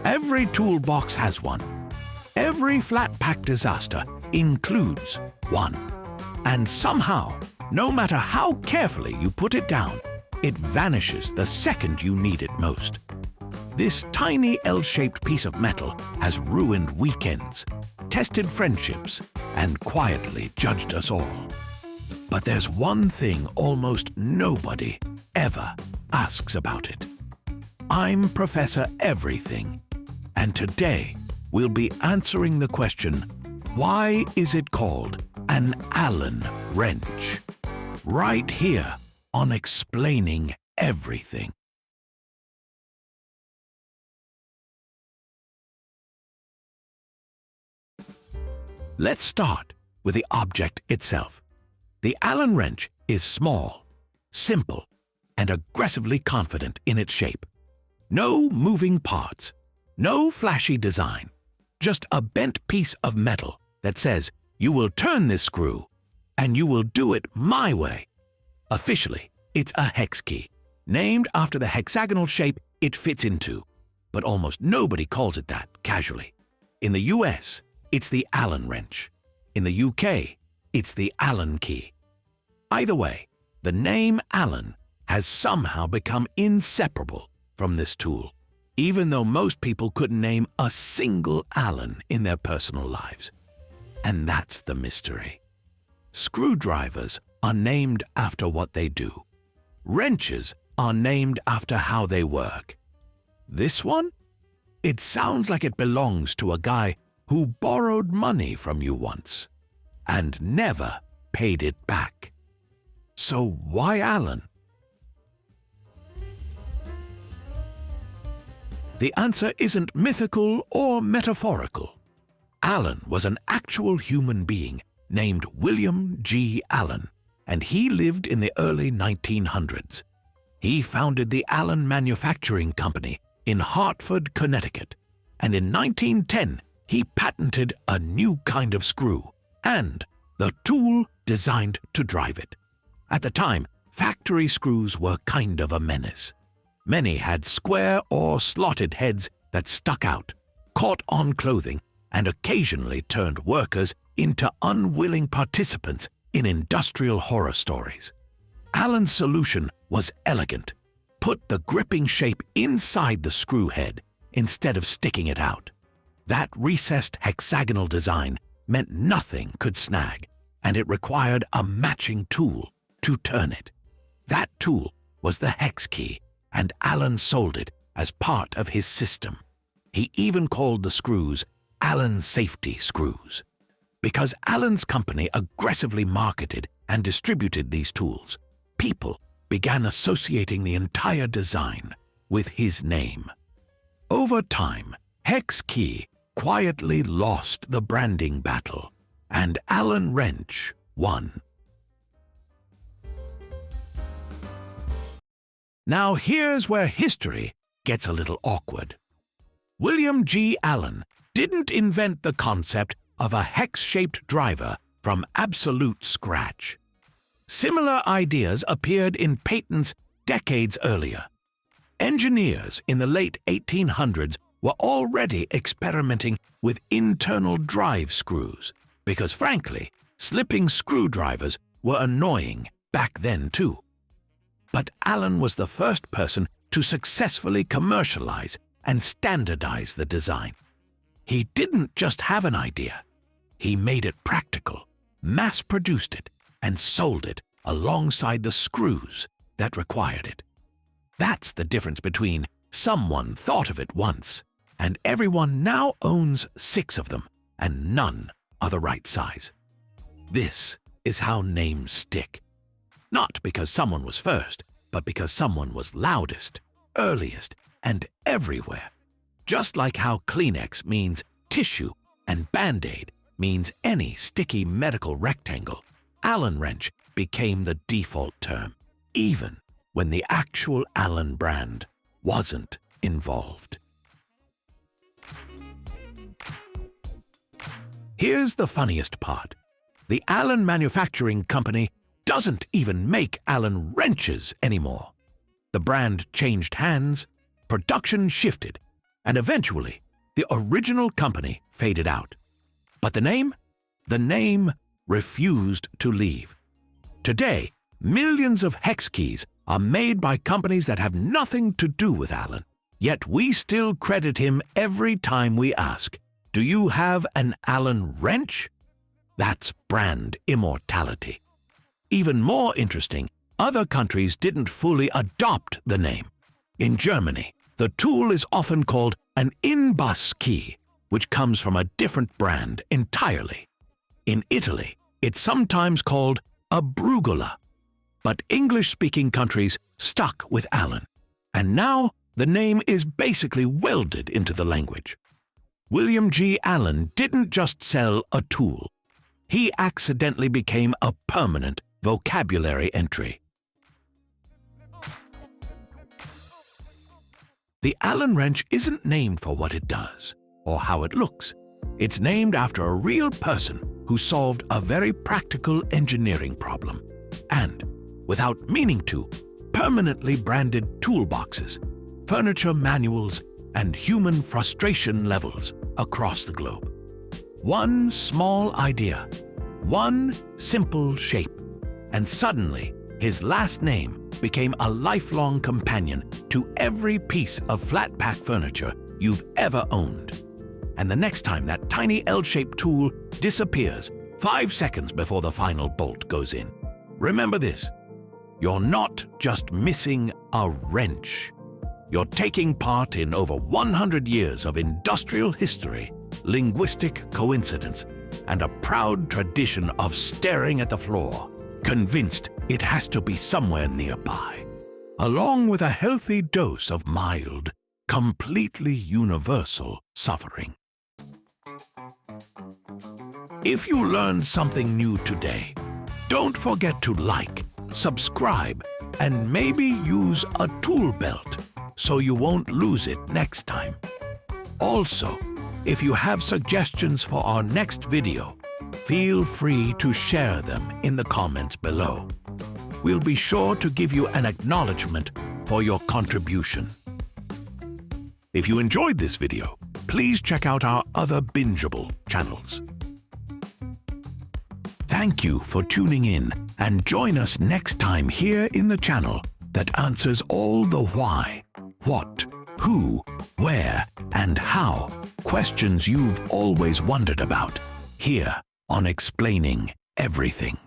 Every toolbox has one. Every flat-pack disaster includes one. And somehow, no matter how carefully you put it down, it vanishes the second you need it most. This tiny L-shaped piece of metal has ruined weekends, tested friendships, and quietly judged us all. But there's one thing almost nobody ever asks about it. I'm Professor Everything, and today we'll be answering the question, why is it called an Allen wrench? Right here on Explaining Everything. Let's start with the object itself. The Allen wrench is small, simple, and aggressively confident in its shape. No moving parts, no flashy design, just a bent piece of metal that says, you will turn this screw, and you will do it my way. Officially, it's a hex key, named after the hexagonal shape it fits into, but almost nobody calls it that casually. In the US, it's the Allen wrench. In the UK, it's the Allen key. Either way, the name Allen has somehow become inseparable from this tool, even though most people couldn't name a single Allen in their personal lives. And that's the mystery. Screwdrivers are named after what they do. Wrenches are named after how they work. This one? It sounds like it belongs to a guy who borrowed money from you once and never paid it back. So why Allen? The answer isn't mythical or metaphorical. Allen was an actual human being named William G. Allen, and he lived in the early 1900s. He founded the Allen Manufacturing Company in Hartford, Connecticut, and in 1910 he patented a new kind of screw and the tool designed to drive it. At the time, factory screws were kind of a menace. Many had square or slotted heads that stuck out, caught on clothing, and occasionally turned workers into unwilling participants in industrial horror stories. Allen's solution was elegant. Put the gripping shape inside the screw head instead of sticking it out. That recessed hexagonal design meant nothing could snag, and it required a matching tool to turn it. That tool was the hex key, and Allen sold it as part of his system. He even called the screws Allen safety screws. Because Allen's company aggressively marketed and distributed these tools, people began associating the entire design with his name. Over time, hex key quietly lost the branding battle, and Allen wrench won. Now here's where history gets a little awkward. William G. Allen didn't invent the concept of a hex-shaped driver from absolute scratch. Similar ideas appeared in patents decades earlier. Engineers in the late 1800s were already experimenting with internal drive screws because, frankly, slipping screwdrivers were annoying back then too. But Allen was the first person to successfully commercialize and standardize the design. He didn't just have an idea. He made it practical, mass-produced it, and sold it alongside the screws that required it. That's the difference between someone thought of it once and everyone now owns 6 of them, and none are the right size. This is how names stick. Not because someone was first, but because someone was loudest, earliest, and everywhere. Just like how Kleenex means tissue and Band-Aid means any sticky medical rectangle, Allen wrench became the default term, even when the actual Allen brand wasn't involved. Here's the funniest part. The Allen Manufacturing Company doesn't even make Allen wrenches anymore. The brand changed hands, production shifted, and eventually the original company faded out. But the name refused to leave. Today, millions of hex keys are made by companies that have nothing to do with Allen, yet we still credit him every time we ask, "Do you have an Allen wrench?" That's brand immortality. Even more interesting, other countries didn't fully adopt the name. In Germany, the tool is often called an in-bus key, which comes from a different brand entirely. In Italy, it's sometimes called a brugula. But English-speaking countries stuck with Allen, and now the name is basically welded into the language. William G. Allen didn't just sell a tool. He accidentally became a permanent vocabulary entry. The Allen wrench isn't named for what it does or how it looks. It's named after a real person who solved a very practical engineering problem and, without meaning to, permanently branded toolboxes, furniture manuals, and human frustration levels across the globe. One small idea, one simple shape, and suddenly his last name became a lifelong companion to every piece of flat-pack furniture you've ever owned. And the next time that tiny L-shaped tool disappears 5 seconds before the final bolt goes in, remember this: you're not just missing a wrench. You're taking part in over 100 years of industrial history, linguistic coincidence, and a proud tradition of staring at the floor, convinced it has to be somewhere nearby, along with a healthy dose of mild, completely universal suffering. If you learned something new today, don't forget to like, subscribe, and maybe use a tool belt so you won't lose it next time. Also, if you have suggestions for our next video, feel free to share them in the comments below. We'll be sure to give you an acknowledgement for your contribution. If you enjoyed this video, please check out our other bingeable channels. Thank you for tuning in, and join us next time here in the channel that answers all the why, what, who, where, and how questions you've always wondered about, here on Explaining Everything.